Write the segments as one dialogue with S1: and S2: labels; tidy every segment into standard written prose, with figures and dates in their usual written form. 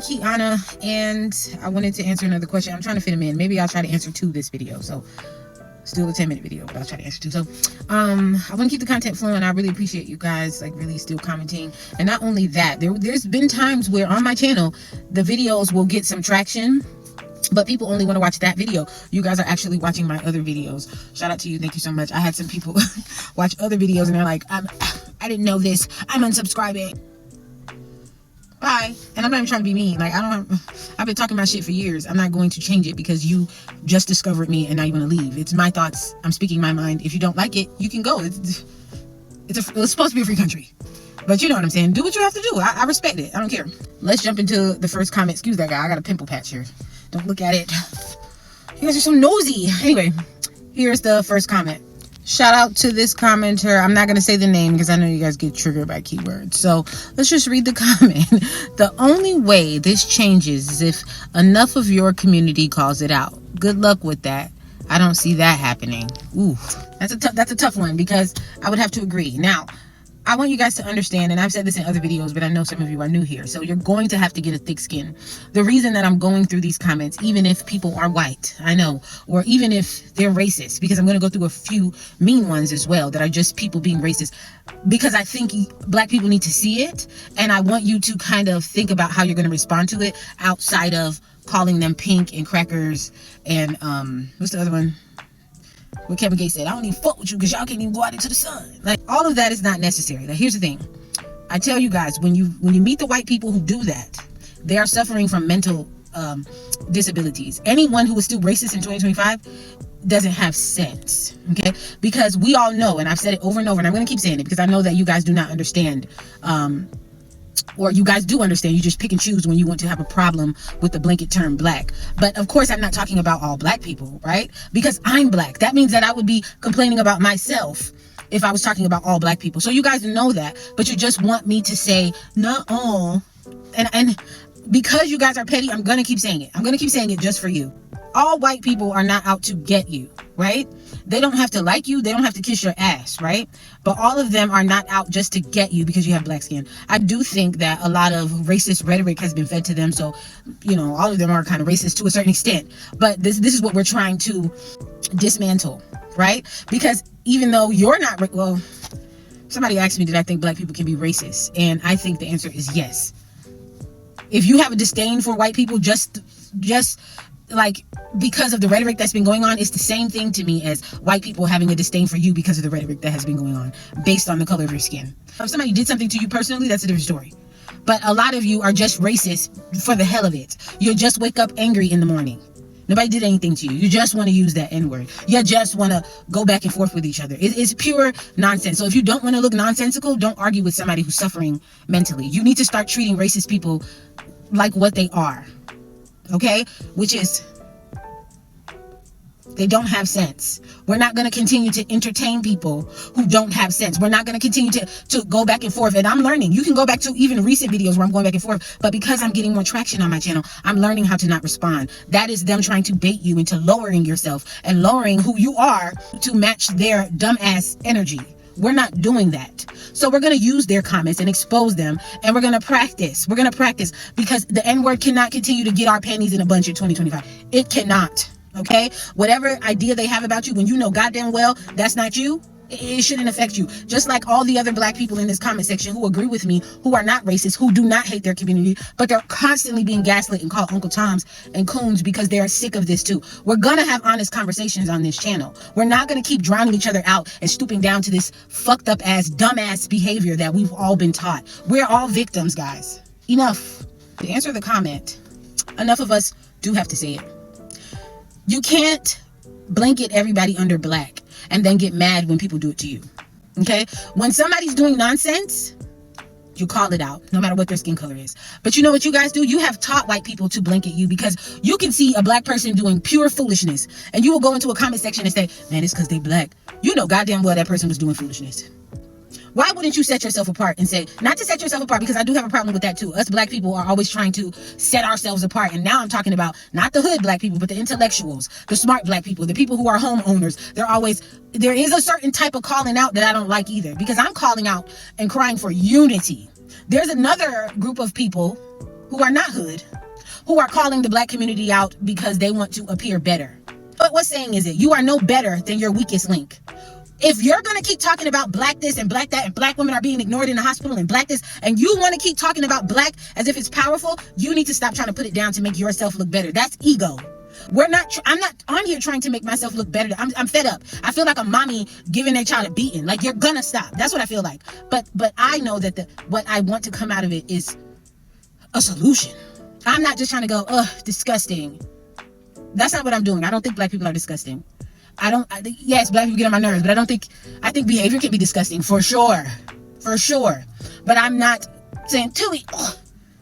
S1: Kiana, and I wanted to answer another question. I'm trying to fit them in. Maybe I'll try to answer 2 this video. So still a 10-minute video, but I'll try to answer 2. So I want to keep the content flowing. I really appreciate you guys like really still commenting. And not only that, there's been times where on my channel the videos will get some traction, but people only want to watch that video. You guys are actually watching my other videos. Shout out to you. Thank you so much. I had some people watch other videos and they're like, I didn't know this. I'm unsubscribing. Bye. And I'm not even trying to be mean. Like, I've been talking about shit for years. I'm not going to change it because you just discovered me and now you want to leave. It's my thoughts. I'm speaking my mind. If you don't like it, you can go. It's supposed to be a free country. But you know what I'm saying. Do what you have to do. I respect it. I don't care. Let's jump into the first comment. Excuse that guy. I got a pimple patch here. Don't look at it. You guys are so nosy. Anyway, here's the first comment. Shout out to this commenter. I'm not going to say the name because I know you guys get triggered by keywords. So let's just read the comment. The only way this changes is if enough of your community calls it out. Good luck with that. I don't see that happening. Ooh, that's a tough one because I would have to agree. Now, I want you guys to understand, and I've said this in other videos, but I know some of you are new here. So you're going to have to get a thick skin. The reason that I'm going through these comments, even if people are white, I know, or even if they're racist, because I'm going to go through a few mean ones as well that are just people being racist, because I think Black people need to see it. And I want you to kind of think about how you're going to respond to it outside of calling them pink and crackers and what's the other one? What Kevin Gates said, I don't even fuck with you because y'all can't even go out into the sun. Like, all of that is not necessary. Like, here's the thing. I tell you guys, when you meet the white people who do that, they are suffering from mental disabilities. Anyone who is still racist in 2025 doesn't have sense, okay? Because we all know, and I've said it over and over, and I'm going to keep saying it because I know that you guys do not understand, or you guys do understand, you just pick and choose when you want to have a problem with the blanket term Black. But of course, I'm not talking about all Black people, right? Because I'm Black. That means that I would be complaining about myself if I was talking about all Black people. So you guys know that, but you just want me to say, no, and because you guys are petty, I'm going to keep saying it. I'm going to keep saying it just for you. All white people are not out to get you, right? They don't have to like you. They don't have to kiss your ass, right? But all of them are not out just to get you because you have Black skin. I do think that a lot of racist rhetoric has been fed to them. So, you know, all of them are kind of racist to a certain extent. But this is what we're trying to dismantle, right? Because even though you're not, well, somebody asked me, did I think Black people can be racist? And I think the answer is yes. If you have a disdain for white people, just like because of the rhetoric that's been going on, it's the same thing to me as white people having a disdain for you because of the rhetoric that has been going on based on the color of your skin. If somebody did something to you personally, that's a different story. But a lot of you are just racist for the hell of it. You just wake up angry in the morning. Nobody did anything to you. You just want to use that N-word. You just want to go back and forth with each other. It's pure nonsense. So if you don't want to look nonsensical, don't argue with somebody who's suffering mentally. You need to start treating racist people like what they are. Okay? Which is, they don't have sense. We're not going to continue to entertain people who don't have sense. We're not going to continue to go back and forth. And I'm learning. You can go back to even recent videos where I'm going back and forth. But because I'm getting more traction on my channel, I'm learning how to not respond. That is them trying to bait you into lowering yourself and lowering who you are to match their dumbass energy. We're not doing that. So we're going to use their comments and expose them. And we're going to practice. We're going to practice because the N-word cannot continue to get our panties in a bunch in 2025. It cannot. Okay? Whatever idea they have about you, when you know goddamn well that's not you, it shouldn't affect you. Just like all the other Black people in this comment section who agree with me, who are not racist, who do not hate their community, but they're constantly being gaslit and called Uncle Toms and coons because they're sick of this too. We're going to have honest conversations on this channel. We're not going to keep drowning each other out and stooping down to this fucked up ass, dumbass behavior that we've all been taught. We're all victims, guys. Enough. To answer the comment, enough of us do have to say it. You can't blanket everybody under Black and then get mad when people do it to you. Okay? When somebody's doing nonsense, you call it out, no matter what their skin color is. But you know what you guys do? You have taught white people to blanket you because you can see a Black person doing pure foolishness and you will go into a comment section and say, man, it's because they Black. You know goddamn well that person was doing foolishness. Why wouldn't you set yourself apart and say, not to set yourself apart, because I do have a problem with that too. Us Black people are always trying to set ourselves apart. And now I'm talking about not the hood Black people, but the intellectuals, the smart Black people, the people who are homeowners. There is a certain type of calling out that I don't like either, because I'm calling out and crying for unity. There's another group of people who are not hood, who are calling the black community out because they want to appear better. But what saying is it? You are no better than your weakest link. If you're going to keep talking about black this and black that, and black women are being ignored in the hospital and black this, and you want to keep talking about black as if it's powerful, you need to stop trying to put it down to make yourself look better. That's ego. I'm not on here trying to make myself look better. I'm fed up. I feel like a mommy giving their child a beating. Like, you're gonna stop. That's what I feel like. But I know that what I want to come out of it is a solution. I'm not just trying to go, ugh, disgusting. That's not what I'm doing. I don't think black people are disgusting. Yes, black people get on my nerves, but I think behavior can be disgusting for sure. For sure. But I'm not saying, Tui,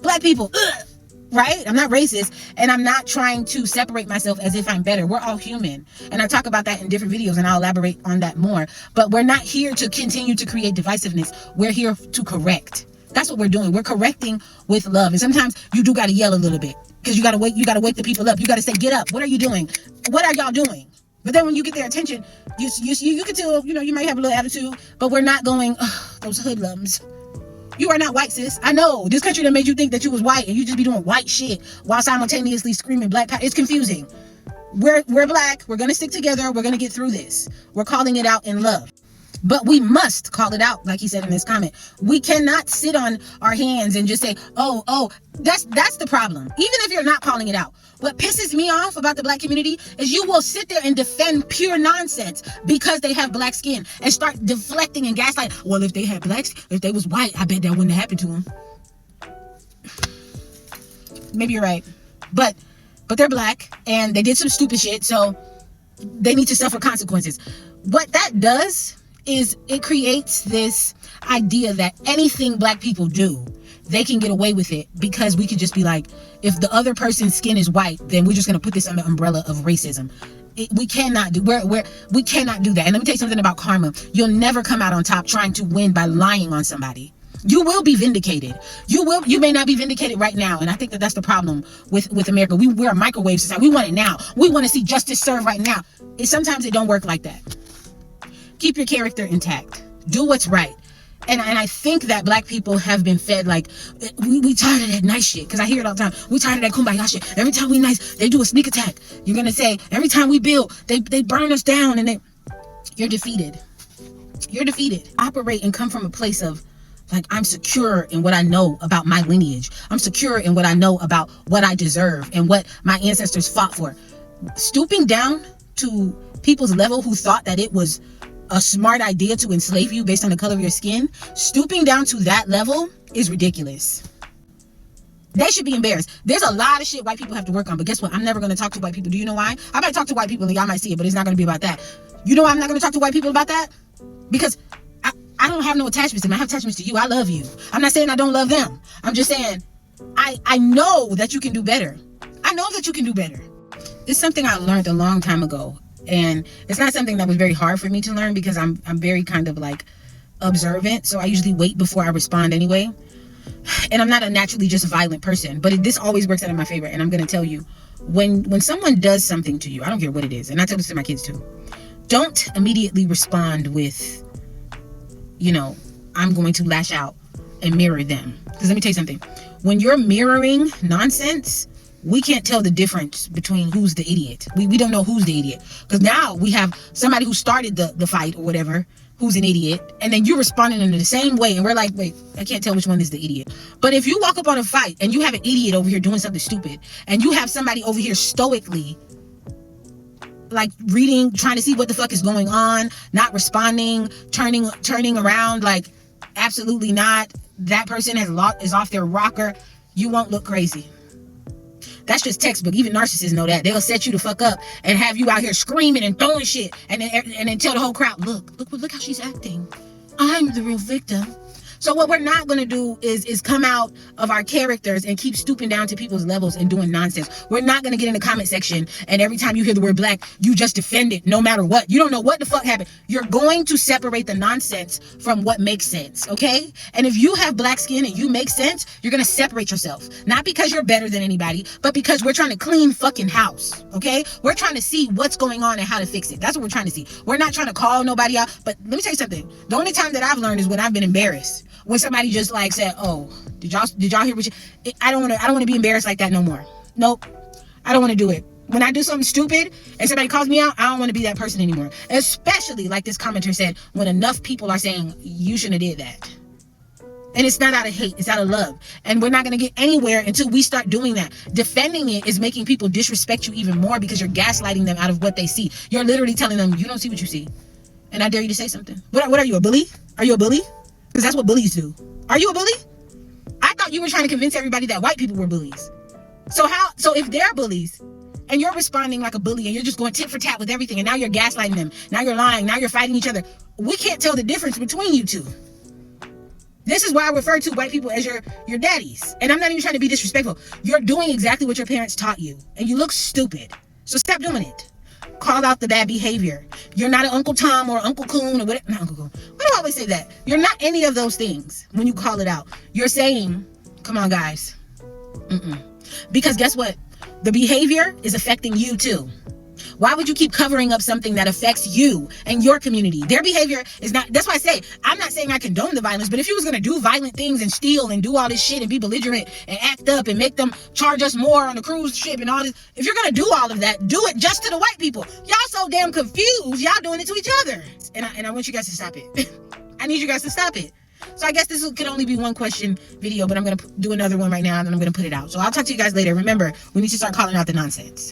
S1: black people, ugh. Right? I'm not racist, and I'm not trying to separate myself as if I'm better. We're all human, and I talk about that in different videos, and I'll elaborate on that more. But we're not here to continue to create divisiveness. We're here to correct. That's what we're doing. We're correcting with love. And sometimes you do got to yell a little bit, because you got to wake the people up. You got to say, get up. What are you doing? What are y'all doing? But then when you get their attention, you can tell, you might have a little attitude, but we're not going, those hoodlums. You are not white, sis. I know. This country that made you think that you was white and you just be doing white shit while simultaneously screaming black power. It's confusing. We're black. We're going to stick together. We're going to get through this. We're calling it out in love. But we must call it out, like he said in this comment. We cannot sit on our hands and just say, oh, that's the problem. Even if you're not calling it out. What pisses me off about the black community is you will sit there and defend pure nonsense because they have black skin and start deflecting and gaslighting. Well, if they had if they was white, I bet that wouldn't have happened to them. Maybe you're right. But they're black and they did some stupid shit, so they need to suffer consequences. What that does is it creates this idea that anything black people do, they can get away with it because we could just be like, if the other person's skin is white, then we're just going to put this under the umbrella of racism. We cannot do we cannot do that. And let me tell you something about karma. You'll never come out on top trying to win by lying on somebody. You will be vindicated. You may not be vindicated right now. And I think that's the problem with America. We're a microwave society. We want it now. We want to see justice served right now. Sometimes it don't work like that. Keep your character intact. Do what's right. And I think that black people have been fed like, we tired of that nice shit. Because I hear it all the time. We tired of that kumbaya shit. Every time we nice, they do a sneak attack. You're going to say, every time we build, they burn us down. And you're defeated. You're defeated. Operate and come from a place of, like, I'm secure in what I know about my lineage. I'm secure in what I know about what I deserve and what my ancestors fought for. Stooping down to people's level who thought that it was a smart idea to enslave you based on the color of your skin, stooping down to that level is ridiculous. They should be embarrassed. There's a lot of shit white people have to work on, but guess what? I'm never going to talk to white people. Do you know why? I might talk to white people and y'all might see it, but it's not going to be about that. You know why I'm not going to talk to white people about that? Because I don't have no attachments to them. I have attachments to you. I love you. I'm not saying I don't love them. I'm just saying I know that you can do better. I know that you can do better. It's something I learned a long time ago. And it's not something that was very hard for me to learn because I'm very kind of like observant. So I usually wait before I respond anyway. And I'm not a naturally just violent person, but this always works out in my favor. And I'm going to tell you, when someone does something to you, I don't care what it is. And I tell this to my kids too. Don't immediately respond with, I'm going to lash out and mirror them. Because let me tell you something. When you're mirroring nonsense, we can't tell the difference between who's the idiot. We don't know who's the idiot. Because now we have somebody who started the fight or whatever, who's an idiot. And then you're responding in the same way. And we're like, wait, I can't tell which one is the idiot. But if you walk up on a fight and you have an idiot over here doing something stupid, and you have somebody over here stoically, like reading, trying to see what the fuck is going on, not responding, turning around, like, absolutely not. That person is off their rocker. You won't look crazy. That's just textbook. Even narcissists know that. They'll set you the fuck up and have you out here screaming and throwing shit, and then tell the whole crowd, look how she's acting. I'm the real victim. So what we're not going to do is come out of our characters and keep stooping down to people's levels and doing nonsense. We're not going to get in the comment section and every time you hear the word black, you just defend it no matter what. You don't know what the fuck happened. You're going to separate the nonsense from what makes sense, okay? And if you have black skin and you make sense, you're going to separate yourself. Not because you're better than anybody, but because we're trying to clean fucking house, okay? We're trying to see what's going on and how to fix it. That's what we're trying to see. We're not trying to call nobody out. But let me tell you something. The only time that I've learned is when I've been embarrassed. When somebody just like said, "Oh, did y'all hear what you?" I don't want to be embarrassed like that no more. Nope. I don't want to do it. When I do something stupid and somebody calls me out, I don't want to be that person anymore. Especially, like this commenter said, when enough people are saying, you shouldn't have did that. And it's not out of hate, it's out of love. And we're not going to get anywhere until we start doing that. Defending it is making people disrespect you even more because you're gaslighting them out of what they see. You're literally telling them, you don't see what you see. And I dare you to say something. What are you, a bully? Are you a bully? Because that's what bullies do. Are you a bully? I thought you were trying to convince everybody that white people were bullies. So if they're bullies and you're responding like a bully and you're just going tit for tat with everything and now you're gaslighting them, now you're lying, now you're fighting each other, we can't tell the difference between you two. This is why I refer to white people as your daddies. And I'm not even trying to be disrespectful. You're doing exactly what your parents taught you. And you look stupid. So stop doing it. Call out the bad behavior. You're not an Uncle Tom or Uncle Coon or whatever. Not Uncle Coon. Why do I always say that? You're not any of those things when you call it out. You're saying, come on, guys. Because guess what? The behavior is affecting you too. Why would you keep covering up something that affects you and your community? Their behavior is not, that's why I say, I'm not saying I condone the violence, but if you was going to do violent things and steal and do all this shit and be belligerent and act up and make them charge us more on the cruise ship and all this, if you're going to do all of that, do it just to the white people. Y'all so damn confused. Y'all doing it to each other. And I want you guys to stop it. I need you guys to stop it. So I guess this could only be one question video, but I'm going to do another one right now and then I'm going to put it out. So I'll talk to you guys later. Remember, we need to start calling out the nonsense.